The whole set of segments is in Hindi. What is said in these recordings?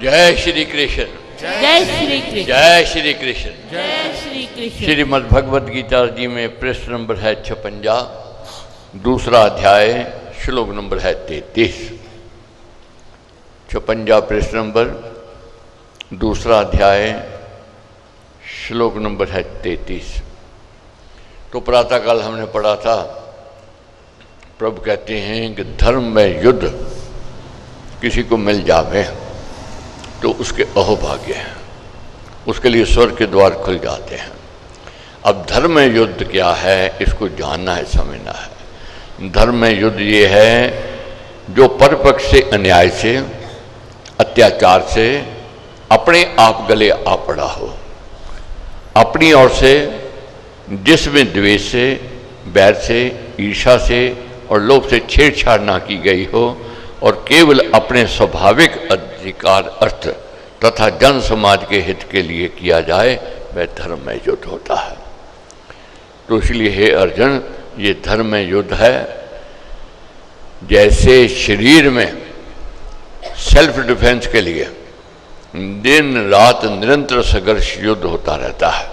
जय श्री कृष्ण। जय श्री कृष्ण। जय श्री कृष्ण। जय श्री कृष्ण। श्रीमद् भगवद गीता जी में पृष्ठ नंबर है 56, दूसरा अध्याय, श्लोक नंबर है 33। 56 पृष्ठ नंबर, दूसरा अध्याय, श्लोक नंबर है 33। तो प्रातःकाल हमने पढ़ा था, प्रभु कहते हैं कि धर्म में युद्ध किसी को मिल जावे तो उसके अहोभाग्य है, उसके लिए स्वर्ग के द्वार खुल जाते हैं। अब धर्म में युद्ध क्या है, इसको जानना है, समझना है। धर्म में युद्ध ये है जो परपक्ष से, अन्याय से, अत्याचार से अपने आप गले आ पड़ा हो, अपनी ओर से जिसमें द्वेष से, बैर से, ईर्ष्या से और लोभ से छेड़छाड़ ना की गई हो और केवल अपने स्वाभाविक अधिकार, अर्थ तथा जन समाज के हित के लिए किया जाए, वह धर्म में युद्ध होता है। तो इसलिए हे अर्जुन, ये धर्म में युद्ध है। जैसे शरीर में सेल्फ डिफेंस के लिए दिन रात निरंतर संघर्ष युद्ध होता रहता है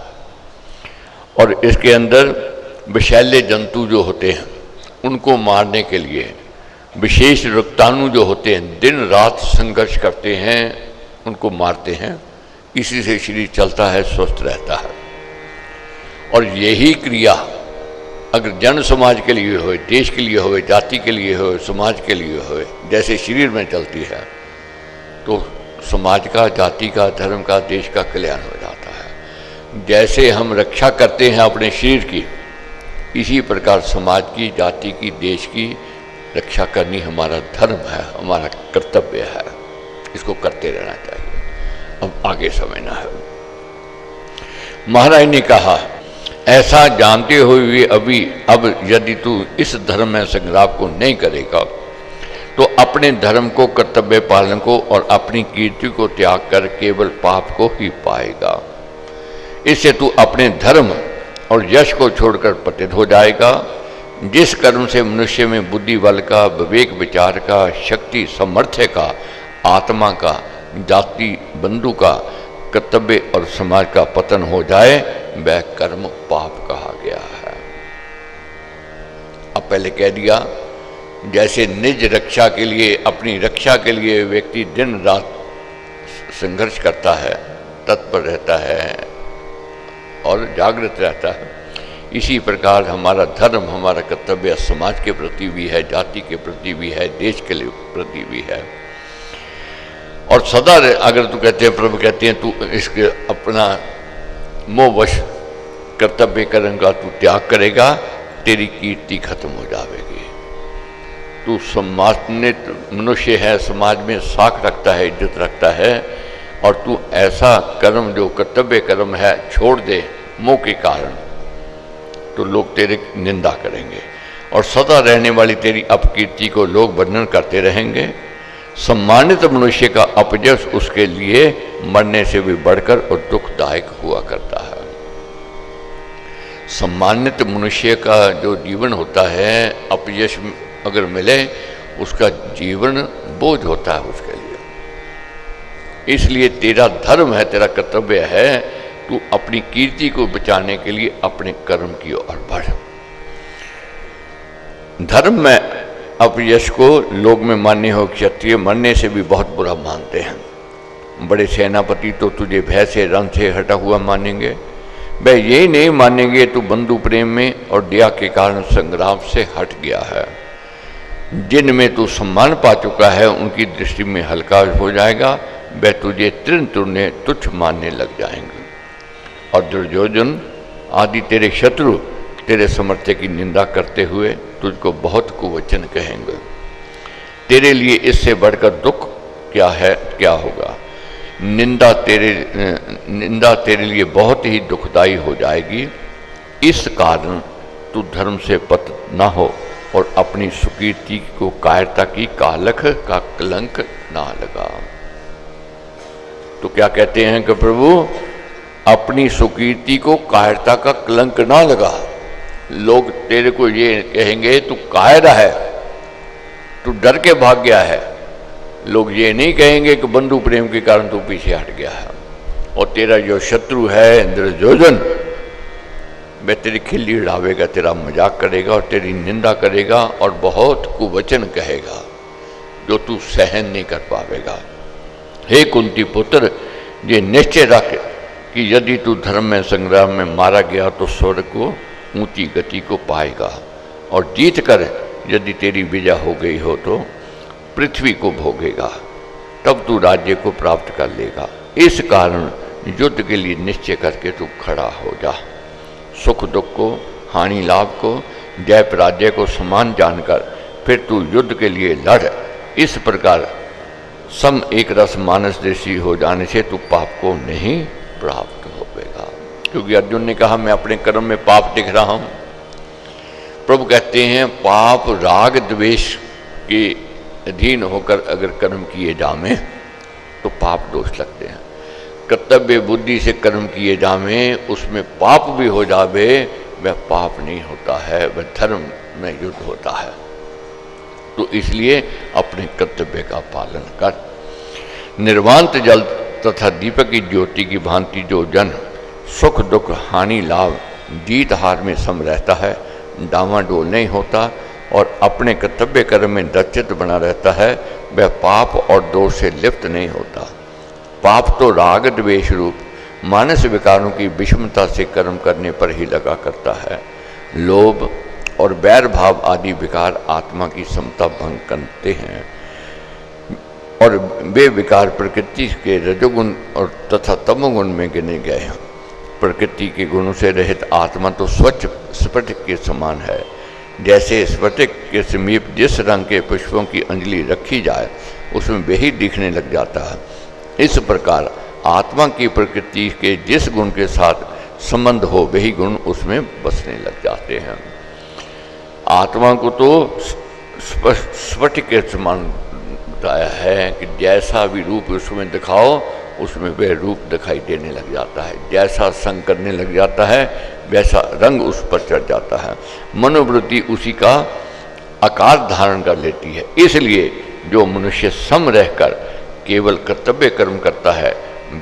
और इसके अंदर विषैले जंतु जो होते हैं उनको मारने के लिए विशेष रक्ताणु जो होते हैं दिन रात संघर्ष करते हैं, उनको मारते हैं। इसी से शरीर चलता है, स्वस्थ रहता है। और यही क्रिया अगर जन समाज के लिए हो, देश के लिए हो, जाति के लिए हो, समाज के लिए हो, जैसे शरीर में चलती है, तो समाज का, जाति का, धर्म का, देश का कल्याण हो जाता है। जैसे हम रक्षा करते हैं अपने शरीर की, इसी प्रकार समाज की, जाति की, देश की रक्षा करनी हमारा धर्म है, हमारा कर्तव्य है। इसको करते रहना चाहिए। अब आगे समझना है। महाराज ने कहा, ऐसा जानते हुए अभी अब यदि तू इस धर्म में संग्राम को नहीं करेगा तो अपने धर्म को, कर्तव्य पालन को और अपनी कीर्ति को त्याग कर केवल पाप को ही पाएगा। इससे तू अपने धर्म और यश को छोड़कर पतित हो जाएगा। जिस कर्म से मनुष्य में बुद्धि बल का, विवेक विचार का, शक्ति सामर्थ्य का, आत्मा का, जाति बंधु का, कर्तव्य और समाज का पतन हो जाए, वह कर्म पाप कहा गया है। अब पहले कह दिया, जैसे निज रक्षा के लिए, अपनी रक्षा के लिए व्यक्ति दिन रात संघर्ष करता है, तत्पर रहता है और जागृत रहता है, इसी प्रकार हमारा धर्म, हमारा कर्तव्य समाज के प्रति भी है, जाति के प्रति भी है, देश के प्रति भी है। और सदा अगर तू कहते हैं, प्रभु कहते हैं, तू इसके अपना मोहवश कर्तव्य करेगा, तू त्याग करेगा, तेरी कीर्ति खत्म हो जाएगी। तू सम्मानित मनुष्य है, समाज में साख रखता है, इज्जत रखता है, और तू ऐसा कर्म जो कर्तव्य कर्म है छोड़ दे मोह के कारण, तो लोग तेरी निंदा करेंगे और सदा रहने वाली तेरी अपकीर्ति को लोग वर्णन करते रहेंगे। सम्मानित मनुष्य का अपयश उसके लिए मरने से भी बढ़कर और दुखदायक हुआ करता है। सम्मानित मनुष्य का जो जीवन होता है, अपयश अगर मिले, उसका जीवन बोझ होता है उसके लिए। इसलिए तेरा धर्म है, तेरा कर्तव्य है, तू अपनी कीर्ति को बचाने के लिए अपने कर्म की ओर बढ़। धर्म में अपयश को लोग में मान्य हो, क्षत्रिय मरने से भी बहुत बुरा मानते हैं। बड़े सेनापति तो तुझे भय से, रण से हटा हुआ मानेंगे। वह यही नहीं मानेंगे तू बंधु प्रेम में और दया के कारण संग्राम से हट गया है। जिनमें तू सम्मान पा चुका है, उनकी दृष्टि में हल्का हो जाएगा, वह तुझे तृण तुरने तुच्छ मानने लग जाएंगे। और दुर्योधन आदि तेरे शत्रु तेरे समर्थ्य की निंदा करते हुए तुझको बहुत कुवचन कहेंगे। तेरे लिए इससे बढ़कर दुख क्या है, क्या होगा? निंदा तेरे लिए बहुत ही दुखदायी हो जाएगी। इस कारण तू धर्म से पत न हो और अपनी सुकीर्ति को कायरता की कालख का कलंक ना लगा। तो क्या कहते हैं कि प्रभु, अपनी सुकीर्ति को कायरता का कलंक ना लगा। लोग तेरे को ये कहेंगे तू कायर है, तू डर के भाग गया है, लोग ये नहीं कहेंगे कि बंधु प्रेम के कारण तू पीछे हट गया है। और तेरा जो शत्रु है दुर्योधन, वह तेरी खिल्ली उड़ावेगा, तेरा मजाक करेगा और तेरी निंदा करेगा और बहुत कुवचन कहेगा जो तू सहन नहीं कर पावेगा। हे कुंती पुत्र, ये निश्चय रख कि यदि तू धर्म में संग्राम में मारा गया तो स्वर्ग को ऊंची गति को पाएगा, और जीत कर यदि तेरी विजय हो गई हो तो पृथ्वी को भोगेगा, तब तू राज्य को प्राप्त कर लेगा। इस कारण युद्ध के लिए निश्चय करके तू खड़ा हो जा। सुख दुख को, हानि लाभ को, जय पराजय को समान जानकर फिर तू युद्ध के लिए लड़। इस प्रकार सम एक रस मानस देशी हो जाने से तू पाप को नहीं प्राप्त होगा। क्योंकि अर्जुन ने कहा मैं अपने कर्म में पाप दिख रहा हूं। प्रभु कहते हैं पाप राग द्वेष के अधीन होकर अगर कर्म किए जामे तो पाप दोष लगते हैं। कर्तव्य बुद्धि से कर्म किए जामे उसमें पाप भी हो जावे, वह पाप नहीं होता है, वह धर्म में युद्ध होता है। तो इसलिए अपने कर्तव्य का पालन कर। निर्वांत जल तथा दीपक की ज्योति की भांति जो जन सुख दुख हानि लाभ जीत हार में सम रहता है, डामाडोल नहीं होता और अपने कर्तव्य कर्म में दृढ़चित्त बना रहता है, वह पाप और दोष से लिप्त नहीं होता। पाप तो राग द्वेष रूप मानस विकारों की विषमता से कर्म करने पर ही लगा करता है। लोभ और बैर भाव आदि विकार आत्मा की समता भंग करते हैं और वे विकार प्रकृति के रजोगुण और तथा तमोगुण में गिने गए हैं। प्रकृति के गुणों से रहित आत्मा तो स्वच्छ स्फटिक के समान है। जैसे स्फटिक के समीप जिस रंग के पुष्पों की अंजलि रखी जाए उसमें वही दिखने लग जाता है, इस प्रकार आत्मा की प्रकृति के जिस गुण के साथ संबंध हो वही गुण उसमें बसने लग जाते हैं। आत्मा को तो स्फटिक के समान बताया है कि जैसा भी रूप उसमें दिखाओ उसमें वह रूप दिखाई देने लग जाता है। जैसा संग करने लग जाता है वैसा रंग उस पर चढ़ जाता है। मनोवृत्ति उसी का आकार धारण कर लेती है। इसलिए जो मनुष्य सम रहकर केवल कर्तव्य कर्म करता है,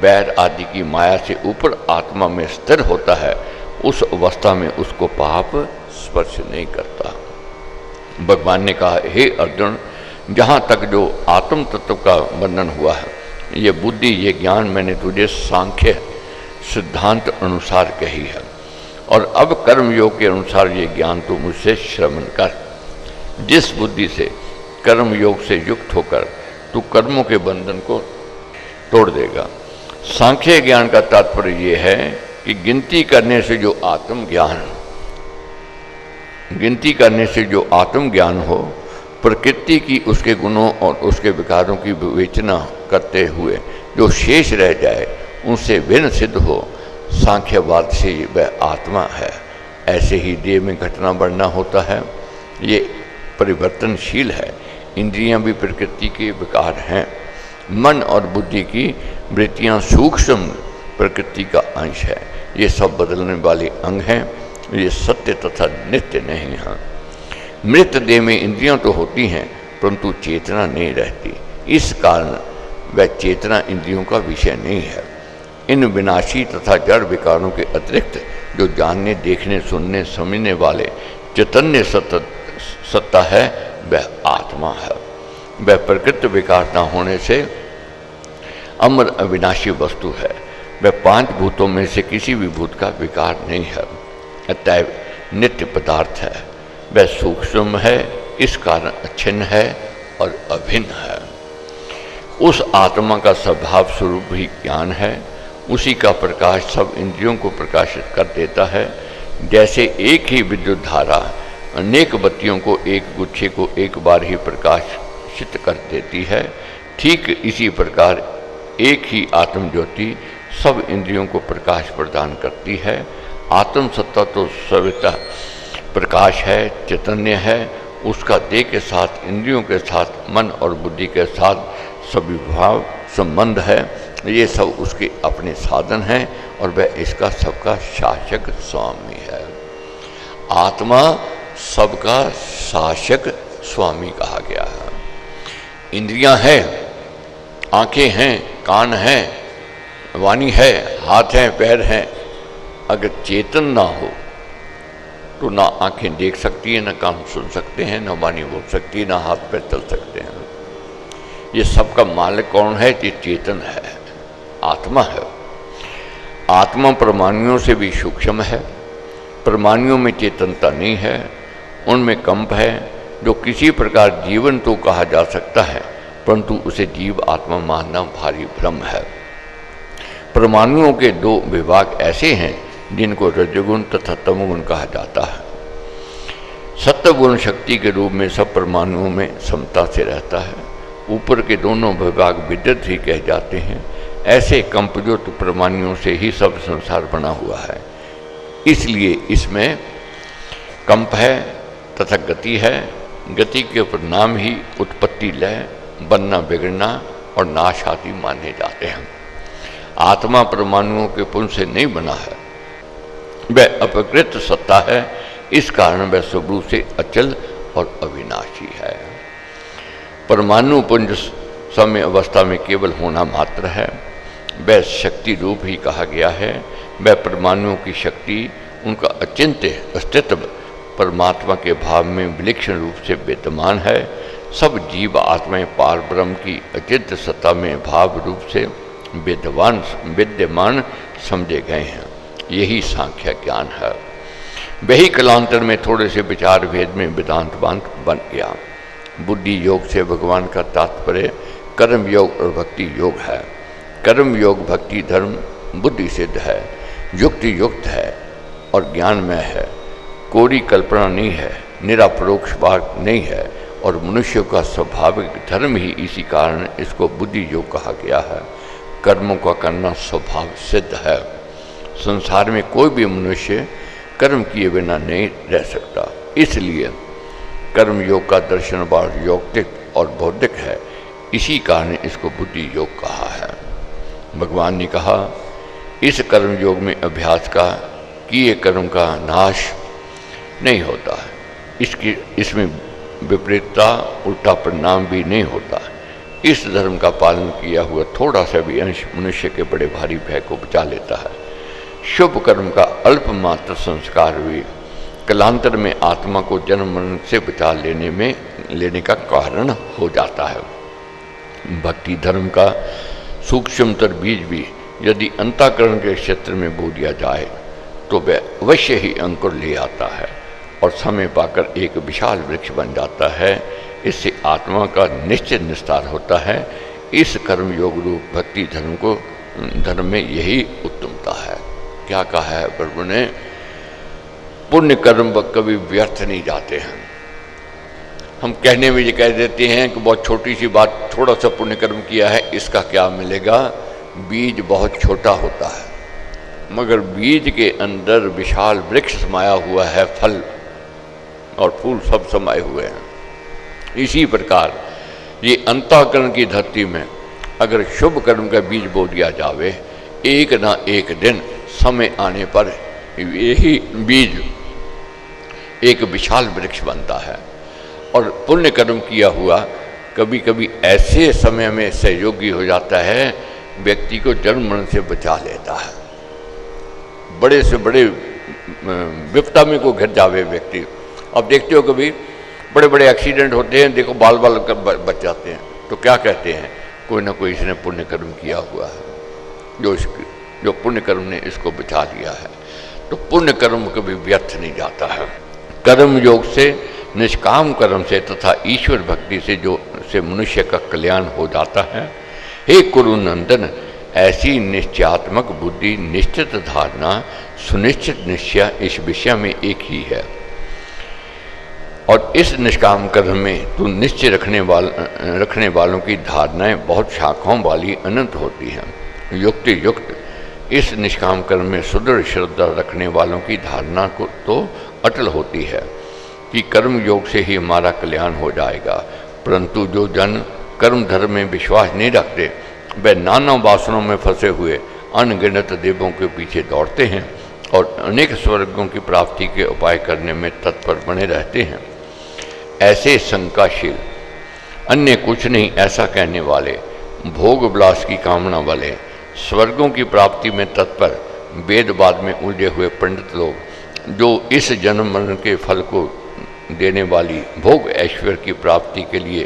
बैर आदि की माया से ऊपर आत्मा में स्थिर होता है, उस अवस्था में उसको पाप स्पर्श नहीं करता। भगवान ने कहा हे अर्जुन, जहाँ तक जो आत्म तत्व का वर्णन हुआ है, ये बुद्धि ये ज्ञान मैंने तुझे सांख्य सिद्धांत अनुसार कही है, और अब कर्म योग के अनुसार ये ज्ञान तू मुझसे श्रवण कर। जिस बुद्धि से कर्म योग से युक्त होकर तू कर्मों के बंधन को तोड़ देगा। सांख्य ज्ञान का तात्पर्य ये है कि गिनती करने से जो आत्मज्ञान हो, प्रकृति की उसके गुणों और उसके विकारों की विवेचना करते हुए जो शेष रह जाए उनसे भिन्न सिद्ध हो, सांख्यवाद से वह आत्मा है। ऐसे ही देह में घटना बढ़ना होता है, ये परिवर्तनशील है। इंद्रियां भी प्रकृति के विकार हैं। मन और बुद्धि की वृत्तियां सूक्ष्म प्रकृति का अंश है। ये सब बदलने वाले अंग हैं, ये सत्य तथा नित्य नहीं हैं। मृत देह में इंद्रियां तो होती हैं परंतु चेतना नहीं रहती। इस कारण वह चेतना इंद्रियों का विषय नहीं है। इन विनाशी तथा जड़ विकारों के अतिरिक्त जो जानने देखने सुनने समझने वाले चैतन्य सत्ता है वह आत्मा है। वह प्रकृति विकार न होने से अमर अविनाशी वस्तु है। वह पांच भूतों में से किसी भी भूत का विकार नहीं है, अतएव नित्य पदार्थ है। वह सूक्ष्म है, इस कारण अच्छिन्न है और अभिन्न है। उस आत्मा का स्वभाव स्वरूप ही ज्ञान है। उसी का प्रकाश सब इंद्रियों को प्रकाशित कर देता है। जैसे एक ही विद्युत धारा अनेक बत्तियों को, एक गुच्छे को एक बार ही प्रकाशित कर देती है, ठीक इसी प्रकार एक ही आत्म ज्योति सब इंद्रियों को प्रकाश प्रदान करती है। आत्म सत्ता तो सविता प्रकाश है, चैतन्य है। उसका देह के साथ, इंद्रियों के साथ, मन और बुद्धि के साथ सविभाव संबंध है। ये सब उसके अपने साधन हैं और वह इसका सबका शासक स्वामी है। आत्मा सबका शासक स्वामी कहा गया है। इंद्रियां हैं आंखें हैं, कान हैं, वाणी है, हाथ हैं, पैर हैं, अगर चेतन ना हो तो ना आंखें देख सकती हैं, ना कान सुन सकते हैं, ना वाणी बोल सकती है, ना हाथ पैर चल सकते हैं। ये सबका मालिक कौन है? ये चेतन है, आत्मा है। आत्मा परमाणुओं से भी सूक्ष्म है। परमाणुओं में चेतनता नहीं है, उनमें कंप है, जो किसी प्रकार जीवन तो कहा जा सकता है, परंतु उसे जीव आत्मा मानना भारी भ्रम है। परमाणुओं के दो विभाग ऐसे हैं जिनको रजोगुण तथा तमोगुण कहा जाता है। सत्वगुण शक्ति के रूप में सब परमाणुओं में समता से रहता है। ऊपर के दोनों विभाग विद्युत ही कहे जाते हैं। ऐसे कंपयुक्त परमाणुओं से ही सब संसार बना हुआ है, इसलिए इसमें कंप है तथा गति है। गति के परिणाम ही उत्पत्ति, लय, बनना, बिगड़ना और नाश आदि माने जाते हैं। आत्मा परमाणुओं के पुंज से नहीं बना है, वह अपकृत सत्ता है, इस कारण वह स्वरूप से अचल और अविनाशी है। परमाणु पुंज समय अवस्था में केवल होना मात्र है, वह शक्ति रूप ही कहा गया है। वह परमाणुओं की शक्ति, उनका अचिंत्य अस्तित्व परमात्मा के भाव में विलक्षण रूप से विद्यमान है। सब जीव आत्माएं पार ब्रह्म की अचिंत्य सत्ता में भाव रूप से विद्यमान समझे गए हैं। यही सांख्य ज्ञान है। वही कालांतर में थोड़े से विचार भेद में वेदांत बन गया। बुद्धि योग से भगवान का तात्पर्य कर्म योग और भक्ति योग है। कर्म योग भक्ति धर्म बुद्धि सिद्ध है, युक्ति युक्त है और ज्ञानमय है, कोरी कल्पना नहीं है, निरापरोक्ष भाग नहीं है और मनुष्य का स्वाभाविक धर्म ही इसी कारण इसको बुद्धि योग कहा गया है। कर्मों का करना स्वभाव सिद्ध है। संसार में कोई भी मनुष्य कर्म किए बिना नहीं रह सकता, इसलिए कर्म योग का दर्शन बार यौक्तिक और बौद्धिक है। इसी कारण इसको बुद्धि योग कहा है। भगवान ने कहा, इस कर्म योग में अभ्यास का किए कर्म का नाश नहीं होता है, इसमें विपरीतता उल्टा परिणाम भी नहीं होता। इस धर्म का पालन किया हुआ थोड़ा सा भी अंश मनुष्य के बड़े भारी भय को बचा लेता है। शुभ कर्म का अल्प मात्र संस्कार भी कालांतर में आत्मा को जन्म मरण से बचा लेने का कारण हो जाता है। भक्ति धर्म का सूक्ष्मतर बीज भी यदि अंतःकरण के क्षेत्र में बो दिया जाए तो वह अवश्य ही अंकुर ले आता है और समय पाकर एक विशाल वृक्ष बन जाता है। इससे आत्मा का निश्चित निस्तार होता है। इस कर्म योग रूप भक्ति धर्म में यही उत्तमता है। क्या कहा है प्रभु ने? पुण्य कर्म कभी व्यर्थ नहीं जाते हैं। हम कहने में ये कह देते हैं कि बहुत छोटी सी बात, थोड़ा सा पुण्य कर्म किया है, इसका क्या मिलेगा? बीज बहुत छोटा होता है, मगर बीज के अंदर विशाल वृक्ष समाया हुआ है, फल और फूल सब समाये हुए हैं। इसी प्रकार ये अंतःकरण की धरती में अगर शुभ कर्म का बीज बो दिया जावे, एक ना एक दिन समय आने पर यही बीज एक विशाल वृक्ष बनता है। और पुण्य कर्म किया हुआ कभी कभी ऐसे समय में सहयोगी हो जाता है, व्यक्ति को जन्म मरण से बचा लेता है। बड़े से बड़े विपदा में को घिर जावे व्यक्ति। अब देखते हो कभी बड़े बड़े एक्सीडेंट होते हैं, देखो बाल बाल कर बच जाते हैं, तो क्या कहते हैं? कोई ना कोई इसने पुण्य कर्म किया हुआ है, जो पुण्य कर्म ने इसको बचा लिया है। तो पुण्य कर्म कभी व्यर्थ नहीं जाता है। कर्म योग से, निष्काम कर्म से तथा ईश्वर भक्ति से मनुष्य का कल्याण हो जाता है। हे कुरुनंदन, ऐसी निश्चयात्मक बुद्धि, निश्चित धारणा, सुनिश्चित निश्चय इस विषय में एक ही है। और इस निष्काम कर्म में तू निश्चय रखने वालों की धारणाएं बहुत शाखाओं वाली अनंत होती हैं। युक्ति युक्त इस निष्काम कर्म में सुदृढ़ श्रद्धा रखने वालों की धारणा को तो अटल होती है कि कर्म योग से ही हमारा कल्याण हो जाएगा। परंतु जो जन कर्म धर्म में विश्वास नहीं रखते, वे नाना वासनों में फंसे हुए अनगिनत देवों के पीछे दौड़ते हैं और अनेक स्वर्गों की प्राप्ति के उपाय करने में तत्पर बने रहते हैं। ऐसे शंकाशील, अन्य कुछ नहीं ऐसा कहने वाले भोग विलास की कामना वाले, स्वर्गों की प्राप्ति में तत्पर, वेदवाद में उलझे हुए पंडित लोग जो इस जन्म मरण के फल को देने वाली भोग ऐश्वर्य की प्राप्ति के लिए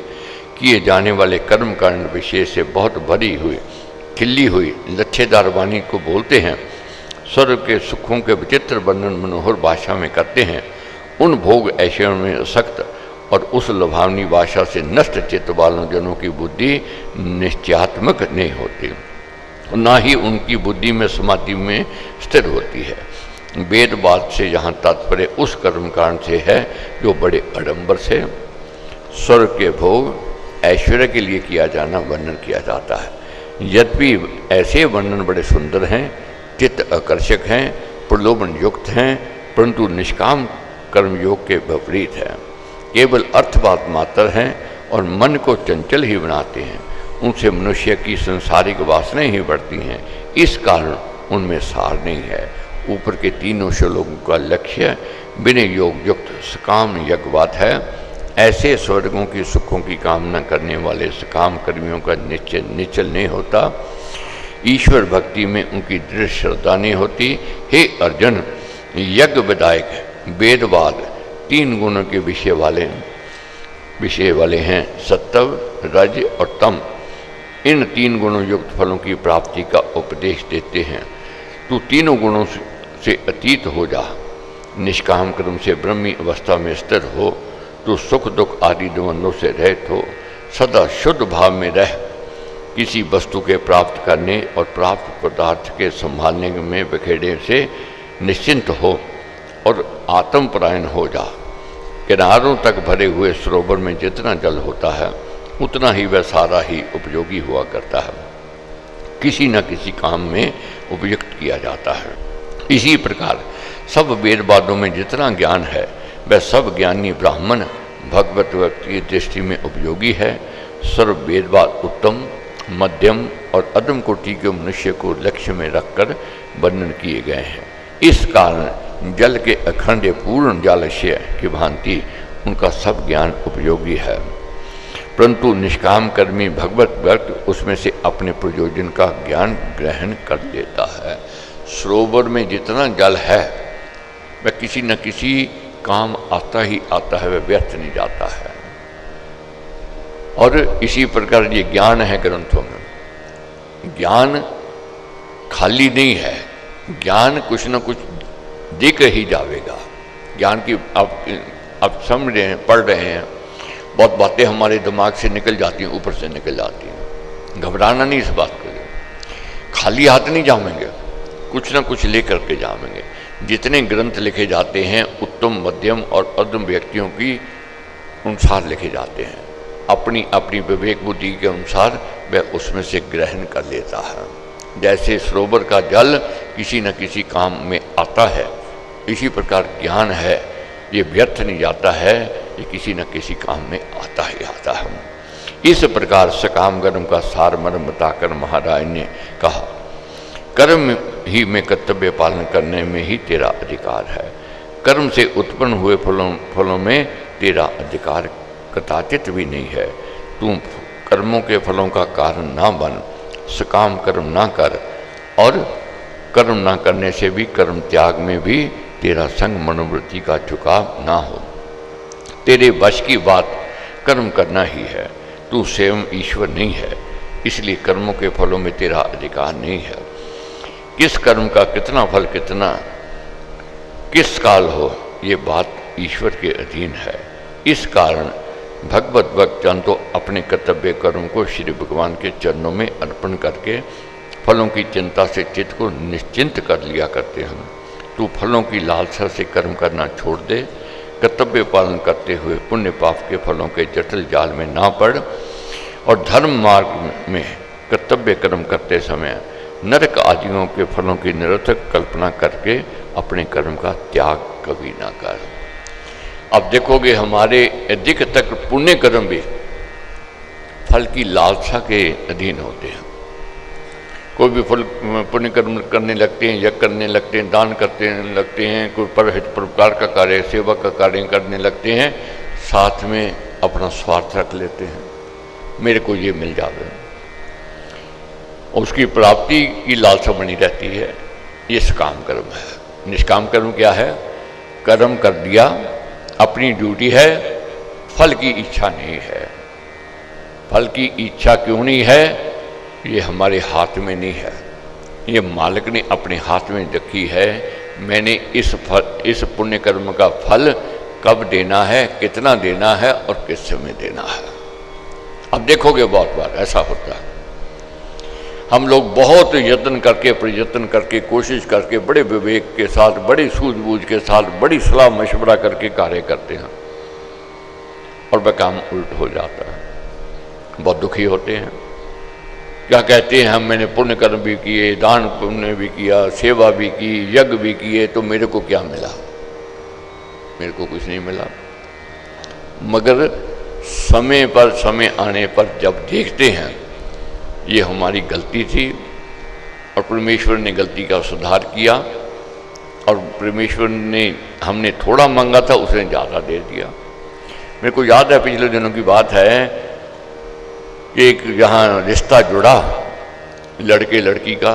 किए जाने वाले कर्म कांड विशेष से बहुत भरी हुई खिल्ली हुई लच्छेदार वाणी को बोलते हैं, स्वर्ग के सुखों के विचित्र वर्णन मनोहर भाषा में करते हैं, उन भोग ऐश्वर्य में सख्त और उस लुभावनी भाषा से नष्ट चित्त वालों जनों की बुद्धि निश्चयात्मक नहीं होती, ना ही उनकी बुद्धि में समाधि में स्थिर होती है। वेदवाद से यहाँ तात्पर्य उस कर्मकांड से है जो बड़े आडंबर से स्वर्ग के भोग ऐश्वर्य के लिए किया जाना वर्णन किया जाता है। यद्यपि ऐसे वर्णन बड़े सुंदर हैं, चित्त आकर्षक हैं, प्रलोभन युक्त हैं, परंतु निष्काम कर्मयोग के विपरीत है, केवल अर्थवाद मात्र हैं और मन को चंचल ही बनाते हैं। उनसे मनुष्य की संसारिक वासनाएं ही बढ़ती हैं, इस कारण उनमें सार नहीं है। ऊपर के तीनों श्लोकों का लक्ष्य बिना योग युक्त सकाम यज्ञवाद है। ऐसे स्वर्गों की सुखों की कामना करने वाले सकाम कर्मियों का निश्चय निश्चल नहीं होता, ईश्वर भक्ति में उनकी दृढ़ श्रद्धा नहीं होती। हे अर्जुन, यज्ञ विधायक वेदवाद तीन गुणों के विषय वाले हैं, सत्व, रज और तम। इन तीन गुणों युक्त फलों की प्राप्ति का उपदेश देते हैं। तू तीनों गुणों से अतीत हो जा, निष्काम कर्म से ब्रह्मी अवस्था में स्थिर हो, तू सुख दुख आदि द्वंद्वों से रहित हो, सदा शुद्ध भाव में रह, किसी वस्तु के प्राप्त करने और प्राप्त पदार्थ के संभालने में बिखेड़े से निश्चिंत हो और आत्मपरायण हो जा। किनारों तक भरे हुए सरोवर में जितना जल होता है उतना ही वह सारा ही उपयोगी हुआ करता है, किसी न किसी काम में उपयुक्त किया जाता है। इसी प्रकार सब वेदवादों में जितना ज्ञान है वह सब ज्ञानी ब्राह्मण भगवत व्यक्ति की दृष्टि में उपयोगी है। सर्व वेदवाद उत्तम, मध्यम और अधम कोटि के मनुष्य को लक्ष्य में रखकर वर्णन किए गए हैं। इस कारण जल के अखंड पूर्ण जलाशय की भांति उनका सब ज्ञान उपयोगी है, परंतु निष्काम कर्मी भगवत भक्त उसमें से अपने प्रयोजन का ज्ञान ग्रहण कर लेता है। सरोवर में जितना जल है वह किसी न किसी काम आता ही आता है, वह व्यर्थ नहीं जाता है। और इसी प्रकार ये ज्ञान है ग्रंथों में, ज्ञान खाली नहीं है, ज्ञान कुछ न कुछ देकर ही जावेगा। ज्ञान की आप समझ रहे हैं, पढ़ रहे हैं, बहुत बातें हमारे दिमाग से निकल जाती हैं, ऊपर से निकल जाती हैं। घबराना नहीं इस बात को, खाली हाथ नहीं जामेंगे, कुछ ना कुछ लेकर के जामेंगे। जितने ग्रंथ लिखे जाते हैं उत्तम, मध्यम और अधम व्यक्तियों की अनुसार लिखे जाते हैं, अपनी अपनी विवेक बुद्धि के अनुसार वह उसमें से ग्रहण कर लेता है। जैसे सरोवर का जल किसी न किसी काम में आता है, इसी प्रकार ज्ञान है, ये व्यर्थ नहीं जाता है, ये किसी न किसी काम में आता ही आता है। इस प्रकार सकाम कर्म का सार मर्म बताकर महाराज ने कहा, कर्म ही में कर्तव्य पालन करने में ही तेरा अधिकार है। कर्म से उत्पन्न हुए फलों में तेरा अधिकार कदाचित भी नहीं है। तू कर्मों के फलों का कारण ना बन, सकाम कर्म ना कर, और कर्म ना करने से भी कर्म त्याग में भी तेरा संग मनोवृत्ति का झुकाव ना हो। तेरे वश की बात कर्म करना ही है, तू स्वयं ईश्वर नहीं है, इसलिए कर्मों के फलों में तेरा अधिकार नहीं है। किस कर्म का कितना फल कितना किस काल हो, ये बात ईश्वर के अधीन है। इस कारण भगवत भक्त जन तो अपने कर्तव्य कर्म को श्री भगवान के चरणों में अर्पण करके फलों की चिंता से चित्त को निश्चिंत कर लिया करते हैं। तू फलों की लालसा से कर्म करना छोड़ दे, कर्तव्य पालन करते हुए पुण्य पाप के फलों के जटिल जाल में ना पड़, और धर्म मार्ग में कर्तव्य कर्म करते समय नरक आदियों के फलों की निरर्थक कल्पना करके अपने कर्म का त्याग कभी ना कर। अब देखोगे हमारे अधिक तक पुण्य कर्म भी फल की लालसा के अधीन होते हैं। कोई भी फल पुण्य कर्म करने लगते हैं, यज्ञ करने लगते हैं, दान करते लगते हैं, कोई परोपकार का कार्य, सेवा का कार्य करने लगते हैं, साथ में अपना स्वार्थ रख लेते हैं, मेरे को ये मिल जावे। और उसकी प्राप्ति की लालसा बनी रहती है। ये सकाम कर्म है। निष्काम कर्म क्या है? कर्म कर दिया, अपनी ड्यूटी है, फल की इच्छा नहीं है। फल की इच्छा क्यों नहीं है? ये हमारे हाथ में नहीं है, ये मालिक ने अपने हाथ में रखी है। मैंने इस पुण्य कर्म का फल कब देना है, कितना देना है और किस समय देना है। अब देखोगे बहुत बार ऐसा होता है, हम लोग बहुत यत्न करके, प्रयत्न करके, कोशिश करके, बड़े विवेक के साथ, बड़ी सूझबूझ के साथ, बड़ी सलाह मशवरा करके कार्य करते हैं और वह काम उल्ट हो जाता है। बहुत दुखी होते हैं। क्या कहते हैं? मैंने पुण्य कर्म भी किए, दान पुण्य भी किया, सेवा भी की, यज्ञ भी किए, तो मेरे को क्या मिला? मेरे को कुछ नहीं मिला। मगर समय पर, समय आने पर जब देखते हैं ये हमारी गलती थी और परमेश्वर ने गलती का सुधार किया, और परमेश्वर ने, हमने थोड़ा मांगा था, उसने ज़्यादा दे दिया। मेरे को याद है पिछले दिनों की बात है कि एक यहाँ रिश्ता जुड़ा, लड़के लड़की का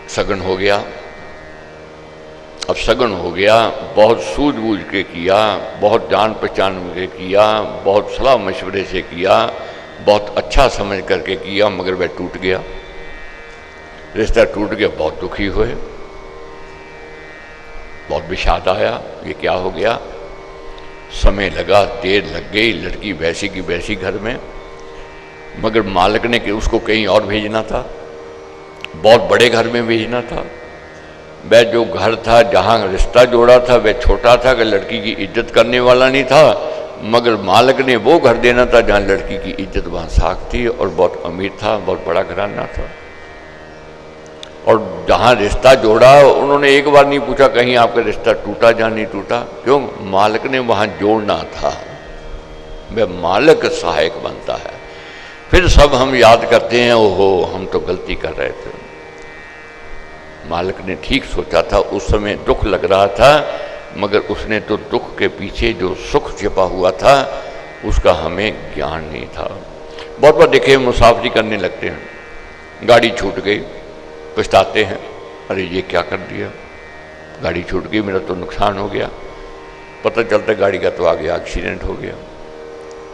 सगन हो गया। अब सगन हो गया, बहुत सूझबूझ के किया, बहुत जान पहचान के किया, बहुत सलाह मशवरे से किया, बहुत अच्छा समझ करके किया, मगर वह टूट गया। रिश्ता टूट गया, बहुत दुखी हुए, बहुत विषाद आया। ये क्या हो गया? समय लगा, देर लग गई, लड़की वैसी की वैसी घर में, मगर मालिक ने कि उसको कहीं और भेजना था, बहुत बड़े घर में भेजना था। वह जो घर था जहाँ रिश्ता जोड़ा था वह छोटा था कि लड़की की इज्जत करने वाला नहीं था, मगर मालिक ने वो घर देना था जहाँ लड़की की इज्जत वहाँ साख थी और बहुत अमीर था, बहुत बड़ा घराना था। और जहाँ रिश्ता जोड़ा उन्होंने एक बार नहीं पूछा कहीं आपका रिश्ता टूटा या नहीं टूटा। क्यों? मालिक ने वहाँ जोड़ना था। वह मालिक सहायक बनता है। फिर सब हम याद करते हैं, ओहो हम तो गलती कर रहे थे। मालिक ने ठीक सोचा था, उस समय दुख लग रहा था, मगर उसने तो दुख के पीछे जो सुख छिपा हुआ था उसका हमें ज्ञान नहीं था। बहुत बार देखे मुसाफरी करने लगते हैं, गाड़ी छूट गई, पछताते हैं, अरे ये क्या कर दिया, गाड़ी छूट गई, मेरा तो नुकसान हो गया। पता चलता गाड़ी का तो आगे एक्सीडेंट हो गया।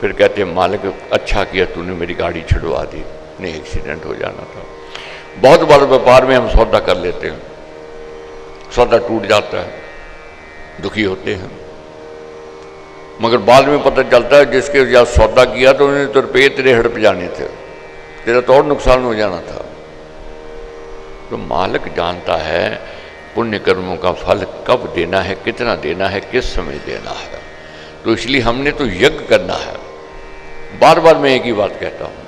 फिर कहते हैं मालिक अच्छा किया तूने मेरी गाड़ी छुड़वा दी, नहीं एक्सीडेंट हो जाना था। बहुत बार व्यापार में हम सौदा कर लेते हैं, सौदा टूट जाता है, दुखी होते हैं, मगर बाद में पता चलता है जिसके साथ सौदा किया तो उन्होंने तो रुपये तेरे हड़प जाने थे, तेरा तो और नुकसान हो जाना था। तो मालिक जानता है पुण्य कर्मों का फल कब देना है, कितना देना है, किस समय देना है। तो इसलिए हमने तो यज्ञ करना है। बार बार मैं एक ही बात कहता हूँ,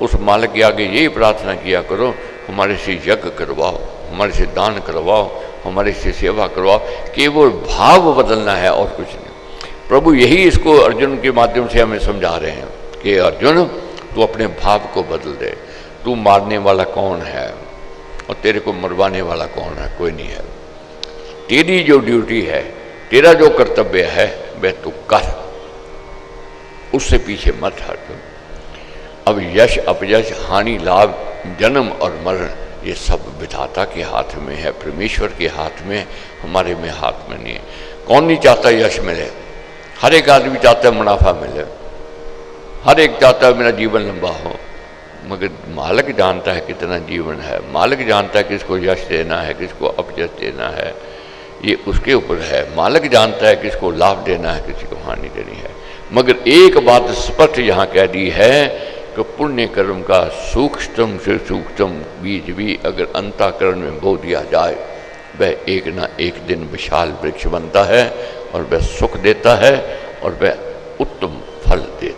उस मालिक के आगे यही प्रार्थना किया करो, हमारे से यज्ञ करवाओ, हमारे से दान करवाओ, हमारे से सेवा करवाओ। केवल भाव बदलना है और कुछ नहीं। प्रभु यही इसको अर्जुन के माध्यम से हमें समझा रहे हैं कि अर्जुन तू अपने भाव को बदल दे। तू मारने वाला कौन है और तेरे को मरवाने वाला कौन है? कोई नहीं है। तेरी जो ड्यूटी है, तेरा जो कर्तव्य है वह तू कर, उससे पीछे मत हट। अब यश अपयश, हानि लाभ, जन्म और मरण ये सब विधाता के हाथ में है, परमेश्वर के हाथ में, हमारे में हाथ में नहीं है। कौन नहीं चाहता यश मिले? हर एक आदमी चाहता है मुनाफा मिले, हर एक चाहता है मेरा जीवन लंबा हो, मगर मालिक जानता है कितना जीवन है। मालिक जानता है किसको यश देना है, किसको अपयश देना है, ये उसके ऊपर है। मालिक जानता है किसको लाभ देना है, किसी को हानि देनी है। मगर एक बात स्पष्ट यहाँ कह दी है कि पुण्य कर्म का सूक्ष्म से सूक्ष्म बीज भी अगर अंतःकरण में बो दिया जाए, वह एक ना एक दिन विशाल वृक्ष बनता है और वह सुख देता है और वह उत्तम फल देता है।